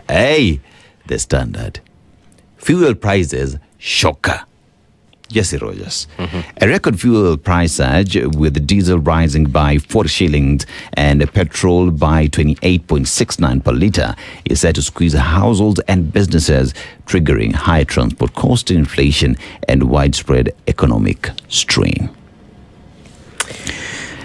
Hey, the Standard. Fuel prices shocker. Jesse Rogers. A record fuel price surge with diesel rising by 40 shillings and petrol by 28.69 per litre is set to squeeze households and businesses, triggering high transport cost inflation and widespread economic strain.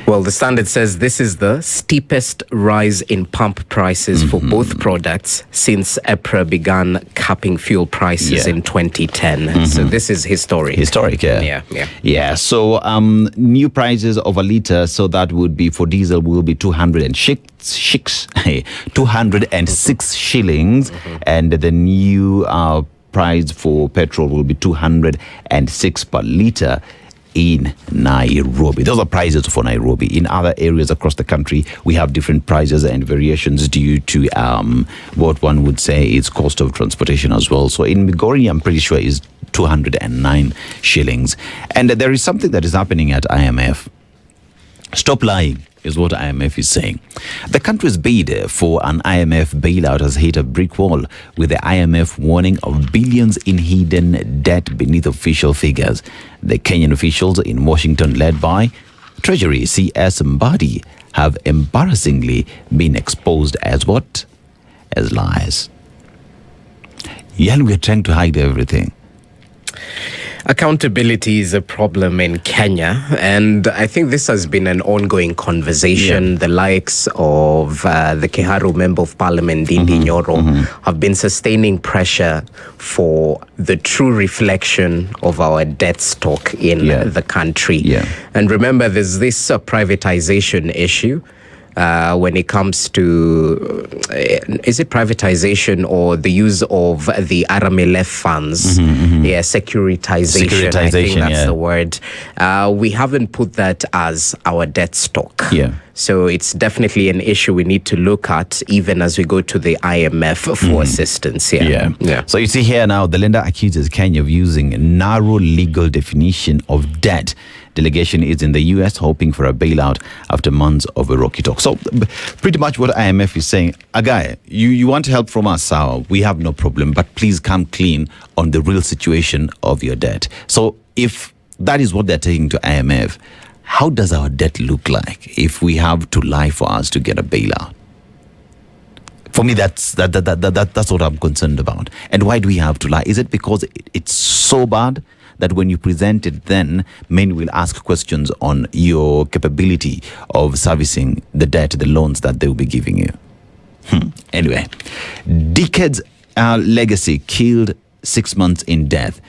Well, the Standard says this is the steepest rise in pump prices for both products since EPRA began capping fuel prices in 2010. So this is historic. Historic, yeah. Yeah, so new prices of a litre, so that would be for diesel will be 206 shillings, and the new price for petrol will be 206 per litre in Nairobi. Those are prices for Nairobi. In other areas across the country, we have different prices and variations due to what one would say is cost of transportation as well. So in Migori, I'm pretty sure is 209 shillings. And there is something that is happening at IMF. Stop lying is what IMF is saying. The country's bid for an IMF bailout has hit a brick wall, with the IMF warning of billions in hidden debt beneath official figures. The Kenyan officials in Washington, led by Treasury CS Mbadi, have embarrassingly been exposed as what? As lies. We're trying to hide everything. Accountability is a problem in Kenya, and I think this has been an ongoing conversation. The likes of the Kiharu Member of Parliament, Ndindi Nyoro, have been sustaining pressure for the true reflection of our debt stock in the country. And remember, there's this privatization issue. When it comes to, is it privatization or the use of the RMLF funds? Securitization. I think that's the word. We haven't put that as our debt stock. So it's definitely an issue we need to look at, even as we go to the IMF for assistance. So you see here now, the lender accuses Kenya of using a narrow legal definition of debt. Delegation is in the US hoping for a bailout after months of a rocky talk. So pretty much what IMF is saying, Agai, you want help from us, we have no problem, but please come clean on the real situation of your debt. So if that is what they're taking to IMF, how does our debt look like if we have to lie for us to get a bailout? For me, that's what I'm concerned about. And why do we have to lie? Is it because it's so bad that when you present it, then many will ask questions on your capability of servicing the debt, the loans that they will be giving you? Anyway, decades legacy killed 6 months in death.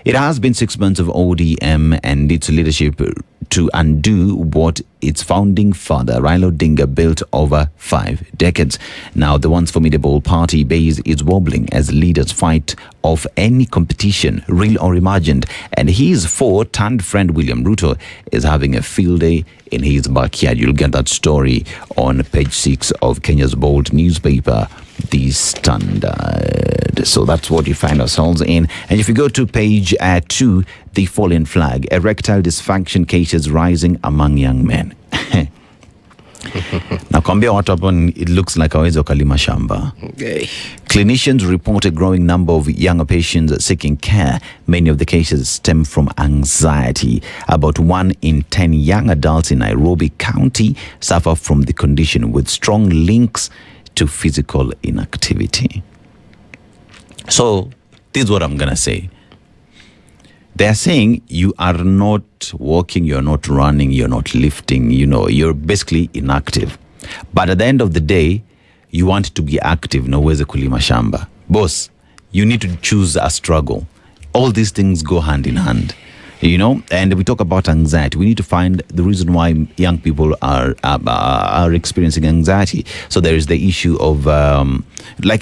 It has been 6 months of ODM and its leadership to undo what its founding father, Raila Odinga, built over 5 decades. Now, the once formidable party base is wobbling as leaders fight off any competition, real or imagined. And his turned-friend William Ruto is having a field day in his backyard. You'll get that story on page 6 of Kenya's bold newspaper, The Standard. So that's what you find ourselves in. And if you go to page 2, the fallen flag, erectile dysfunction cases rising among young men. Now, kwambia watu hapo, it looks like hawezi wakalima shamba. Clinicians report a growing number of younger patients seeking care. Many of the cases stem from anxiety. About 1 in 10 young adults in Nairobi County suffer from the condition, with strong links to physical inactivity. So, this is what I'm going to say. They're saying you are not walking, you're not running, you're not lifting, you're basically inactive. But at the end of the day, you want to be active, no weze kulima shamba. Boss, you need to choose a struggle. All these things go hand in hand. And we talk about anxiety. We need to find the reason why young people are experiencing anxiety. So there is the issue of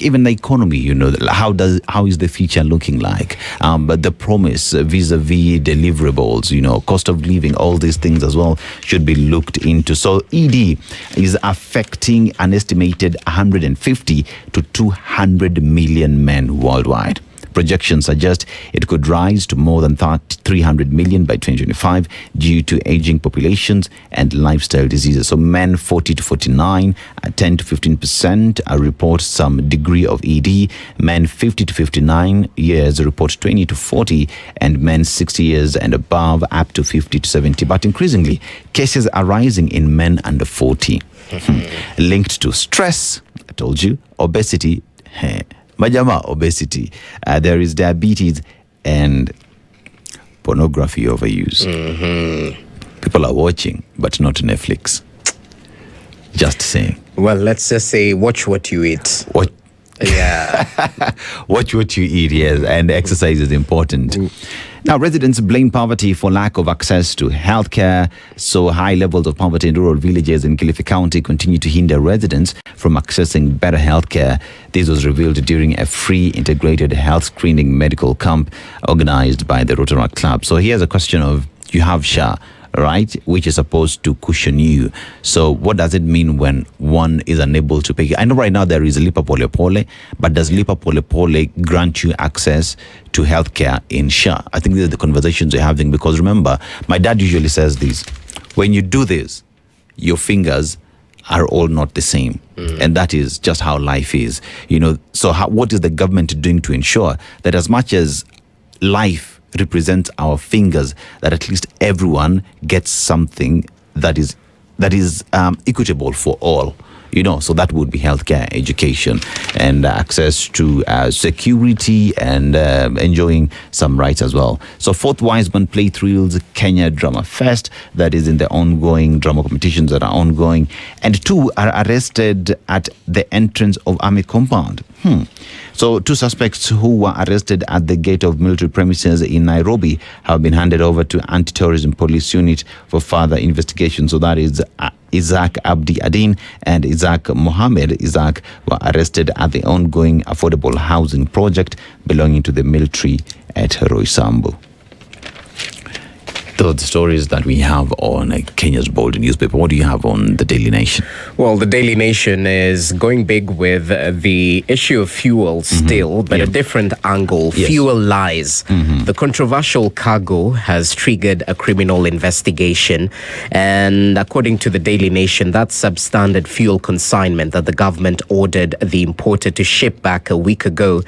even the economy. How is the future looking like? But the promise vis-a-vis deliverables. Cost of living, all these things as well should be looked into. So ED is affecting an estimated 150 to 200 million men worldwide. Projections suggest it could rise to more than 300 million by 2025 due to aging populations and lifestyle diseases. So men 40 to 49, 10 to 15% report some degree of ED. Men 50 to 59 years report 20 to 40, and men 60 years and above up to 50 to 70. But increasingly, cases are rising in men under 40, linked to stress, I told you, obesity, majama obesity. There is diabetes and pornography overuse. People are watching, but not Netflix. Just saying. Well, let's just say, watch what you eat. What? Yeah. Watch what you eat, yes, and exercise is important. Now, residents blame poverty for lack of access to healthcare. So high levels of poverty in rural villages in Kilifi County continue to hinder residents from accessing better healthcare. This was revealed during a free integrated health screening medical camp organized by the Rotaract Club. So here's a question of, you have SHA, right, which is supposed to cushion you. So what does it mean when one is unable to pay? I know right now there is Lipa Pole Pole, but does Lipa Pole Pole grant you access to healthcare in SHA? I think these are the conversations we're having, because remember, my dad usually says this: when you do this, your fingers are all not the same. And that is just how life is. So what is the government doing to ensure that, as much as life represents our fingers, that at least everyone gets something that is equitable for all? So that would be healthcare, education, and access to security, and enjoying some rights as well. So Fourth Wiseman Play Thrills Kenya Drama Fest, that is in the ongoing drama competitions that are ongoing, and 2 are arrested at the entrance of Army compound. So 2 suspects who were arrested at the gate of military premises in Nairobi have been handed over to Anti-Terrorism Police Unit for further investigation. So that is Isaac Abdi Adin and Isaac Mohammed. Isaac were arrested at the ongoing affordable housing project belonging to the military at Roysambu. Those are the stories that we have on Kenya's bold newspaper. What do you have on the Daily Nation? Well, the Daily Nation is going big with the issue of fuel still, but a different angle. Yes. Fuel lies. The controversial cargo has triggered a criminal investigation. And according to the Daily Nation, that substandard fuel consignment that the government ordered the importer to ship back a week ago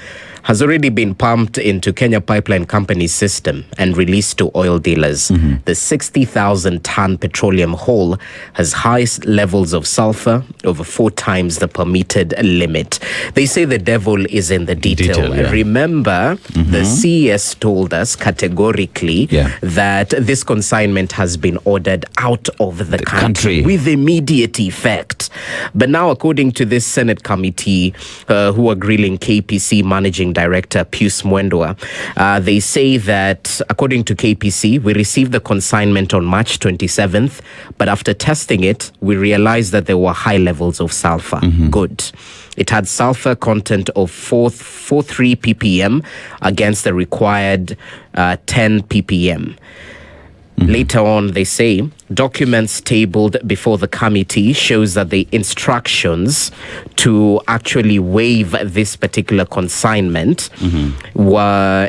has already been pumped into Kenya Pipeline Company's system and released to oil dealers. The 60,000-ton petroleum hull has high levels of sulfur, over 4 times the permitted limit. They say the devil is in the detail. Yeah. Remember, the CES told us categorically that this consignment has been ordered out of the country with immediate effect. But now, according to this Senate committee who are grilling KPC Managing Director Pius Mwendwa, they say that according to KPC, we received the consignment on March 27th, but after testing it, we realized that there were high levels of sulfur. Good. It had sulfur content of 43 ppm against the required 10 ppm. Later on, they say, documents tabled before the committee shows that the instructions to actually waive this particular consignment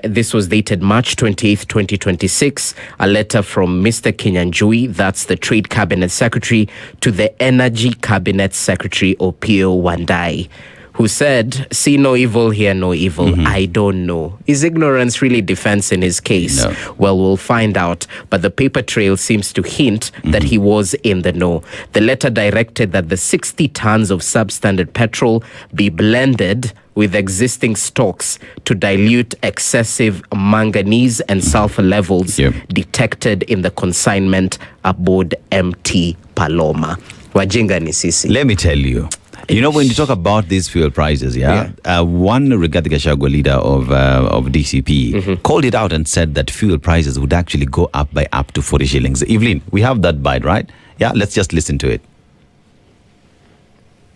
this was dated March 28th, 2026, a letter from Mr. Kinyanjui, that's the Trade Cabinet Secretary, to the Energy Cabinet Secretary, Opiyo Wandayi, who said, see no evil, hear no evil. I don't know. Is ignorance really defense in his case? No. Well, we'll find out. But the paper trail seems to hint that he was in the know. The letter directed that the 60 tons of substandard petrol be blended with existing stocks to dilute excessive manganese and sulfur levels detected in the consignment aboard MT Paloma. Wajinga ni sisi. Let me tell you. When you talk about these fuel prices, one Rigathi Gachagua, leader of DCP, called it out and said that fuel prices would actually go up by up to 40 shillings. Evelyn, we have that bite, right? Yeah, let's just listen to it.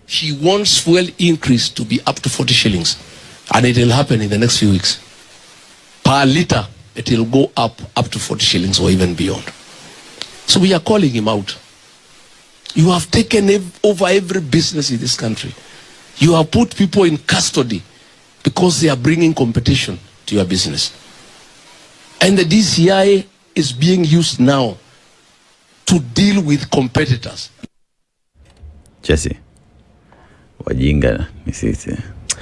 She wants fuel increase to be up to 40 shillings, and it will happen in the next few weeks. Per litre, it will go up to 40 shillings or even beyond. So we are calling him out. You have taken over every business in this country. You have put people in custody because they are bringing competition to your business. And the DCI is being used now to deal with competitors. Jesse, wajinga ni sisi.